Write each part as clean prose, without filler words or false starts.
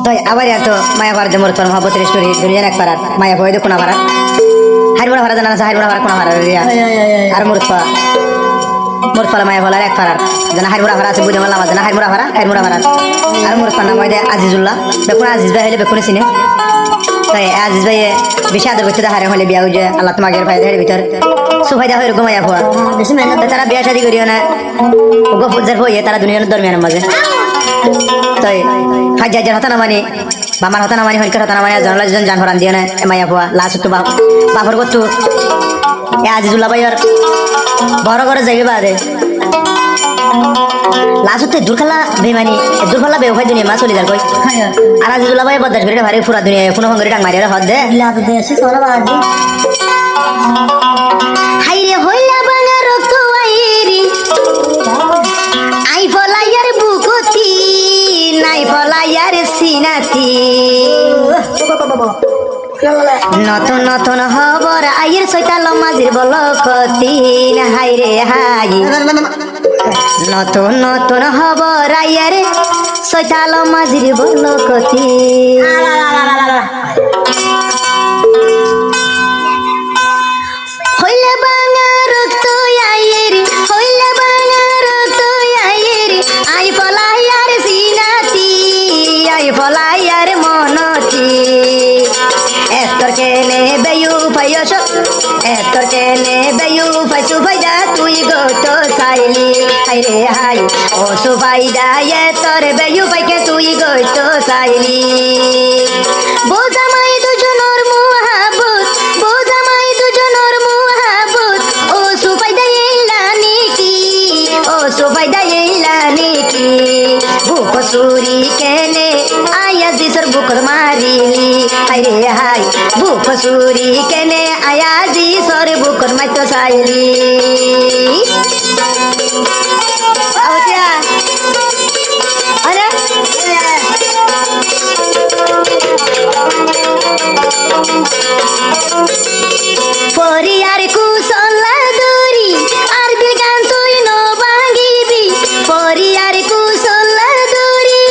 তো আবার এত মায়া পার যে মোর তোর মহব্বতের স্টোরি দুনিয়ার এক পারাত মায়া বই দে কোনা পারাত হাইরমোড়া ভাড়া জানা আছে হাইরমোড়া ভাড়া কোনা ভাড়া রিয়া আর মোরফা মায়া বলার এক পারার জানা হাইরমোড়া ভাড়া আছে বুঝে মারলাম জানা হাইরমোড়া ভাড়া আর মোরফা নাম হয় আজিজুল্লাহ বেকুন আজিজ ভাই হলে বেকুনে চিনে তাই আজিজ ভাই বেশি আদর করতে হারে হলে বিয়া হয়ে আল্লাহ তোমাকে ফায়দার ভিতর সুফায়দা হয়ে এরকম মায়া হওয়া বেশি মেহনত তারা বিয়া শাদি করিও না ওগো ফুজার হয়ে তারা দুনিয়ার দরমিয়ানের মাঝে তাই ফাইজার হতা না মানে বামার হতা না মানে হইকার হতা না মানে জনলাজন জান হরান দিয়ে না মায়া হওয়া লাস্ট তো বাপর করতো এ আজিজুল্লাহ ভাইয়ের বড় করে যাইবে বাদে লাস্টতে দুর্খালা বেমানি দুর্খালা বেউ ভাই দুনিয়া মা চলে যার কই আর আজিজুল্লাহ ভাই বদাস করে ভারে পুরা দুনিয়া কোনো ভঙ্গরে ডাং মারিয়া হদ দে লাভ দে আসি সোনা বাজি হাইরে হইলা বাঙা রক্ত আইরি আই ফলাইয়ার বুকতি নাই ফলাইয়ার সিনাতি নতুন নতুন খবর আইয়ের ছয়তাল মাঝির বলকতি হাইরে হাই নতুন নতুন খবর আইয়ের ছয়তাল মাঝির বলকতি হইলে বাঙা রক্ত আইয়ের হইলে বাঙা রক্ত আইয়ের আই ফলাইয়ার সিনাতি আই ফলাইয়ার মনতি এতর কেনে বেয়ু ফাইয়স এতর কেনে বেয়ু ফাইসু ফাইদা তুই গত সাইলি হাইরে হাই ও সুফাইদা এতর বেয়ু ফাইকে তুই গত সাইলি বোঝামাই দুজনের মুহাব্বত বোঝামাই দুজনের মুহাব্বত ও সুফাইদা ইলানি কি ও সুফাইদা ইলানি কি বুক সুরি কেনে আয়া দিসর বুকর মারিলি হাইরে হাই বুক সুরি কেনে আয়া দিসর বুকর মাইতো সাইলি আউতিয়া আরে পরিয়ার কুশলা দরি আর দিল গান তুই নো ভাঙিবি পরিয়ার কুশলা দরি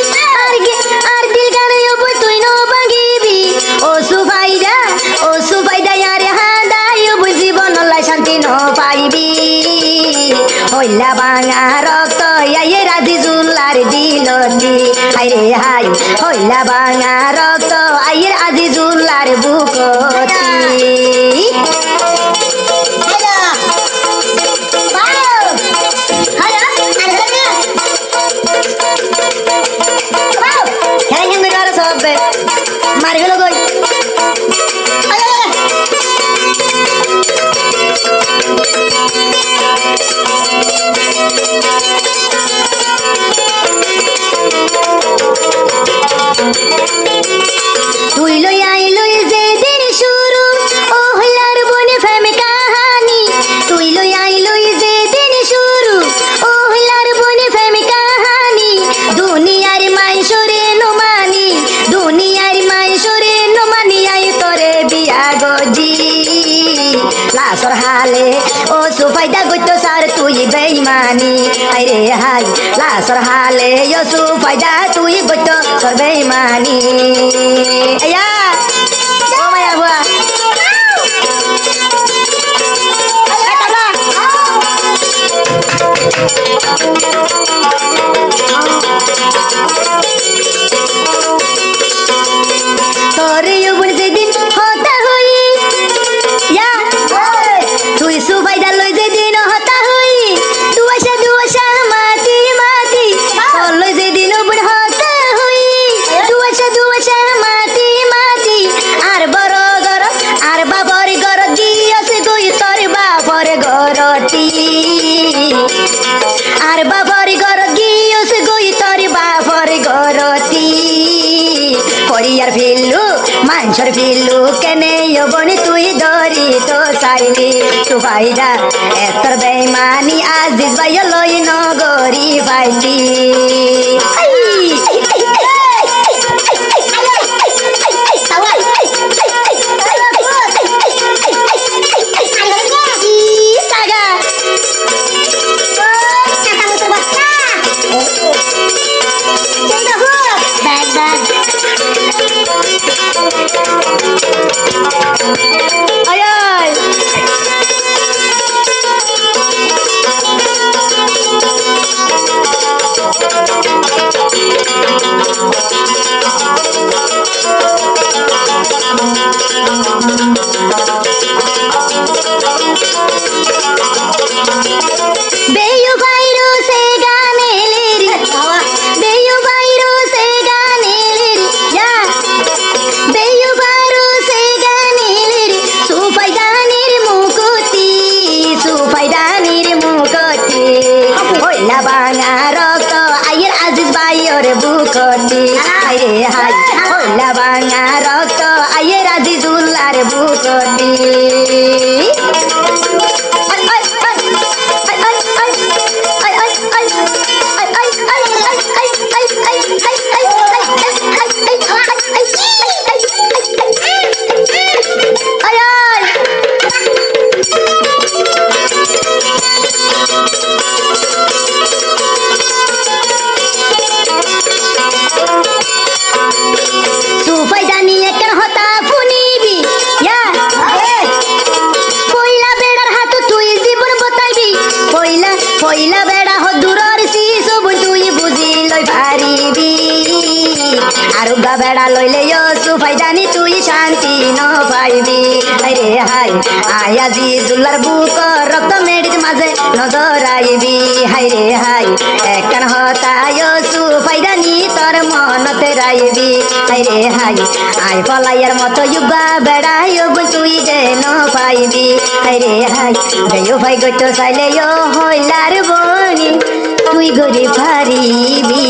আর দিল গান বই তুই নো ভাঙিবি ও সুফাইদা আরে হাদাই বই জীবন লাই শান্তি ন পাইবি হইলা বাঙা রক্ত আইয়ে আজিজুল্লার দিলতি হাইরে হাই হইলা বাঙা রক্ত আইয়ের আজিজুল্লার বুকতি মারি গেল গই তুই লই আইলই যে দিন শুরু ও হইলার বনে ফেম কাহানি তুই লই আইলই যে দিন শুরু ও হইলার বনে ফেম কাহানি দুনিয়ার মাইশরে নোমানি দুনিয়ার মাইশরে নোমানি আই তোরে বিয়া গজি লাসর হালে ও সুফাইদা গইতো সার তুই বেইমানি আইরে হাই লাসর হালে ও সুফাইদা তুই গইতো সর বেইমানি আয়া ও মায়া বুয়া তোরে ইউবন যেদিন হতা হই ইয়া তুই সুফাইদা লই যেদিন হতা হই দুয়াশা মাতি মাতি লই যেদিন উবন হতা হই দুয়াশা মাতি মাতি আর বড় গর আর বাবর গর দিয়ছে গই তোর বাবর গরটি আর বাবর গর দিয়ছে গই তোর বাবর গরটি পরিয়ার ফিল্লু মানসর ফিল্লু কেনে বনি তুই ধরি তো সাইলি সুফাইদা এতর বেইমানি আজিজ ভাই লই নগরি বাইলি बेयु बाइरो से गाने लिरी बेयु बाइरो से गाने लिरी या बेयु बाइरो से गाने लिरी सुफाइदानिर मुकुति ओइला बाङा रक्त आइर আজিজ বাইর বুকটি আরে হাই ওইলা বাঙা রক্ত আইর আজিজুল্লার বুকটি সুফাইদানি একন হতা ফুনিবি ইয়া পয়লা বেড়ার হাত তুই জীবন বতাইবি পয়লা বেড়া হ দূরর শিশু তুই বুঝি লই পারিবি আর গা বেড়া লইলে সুফাইদানি তুই শান্তি ন পাইবি আরে হাই আয়াজি জুল্লার বুক রক্ত মেডির মাঝে নজর আইবি হাই রে হাই একন হতায় সুফাইদানি তোর মনতে রাইবি হাই রে হাই আই পলাইয়ের মতো ইউবা বেড়াই তুই যেন পাইবি হাই রে হাই বেয়ো ভাই গইত চাইলে হইলার বনি তুই গরি পারিবি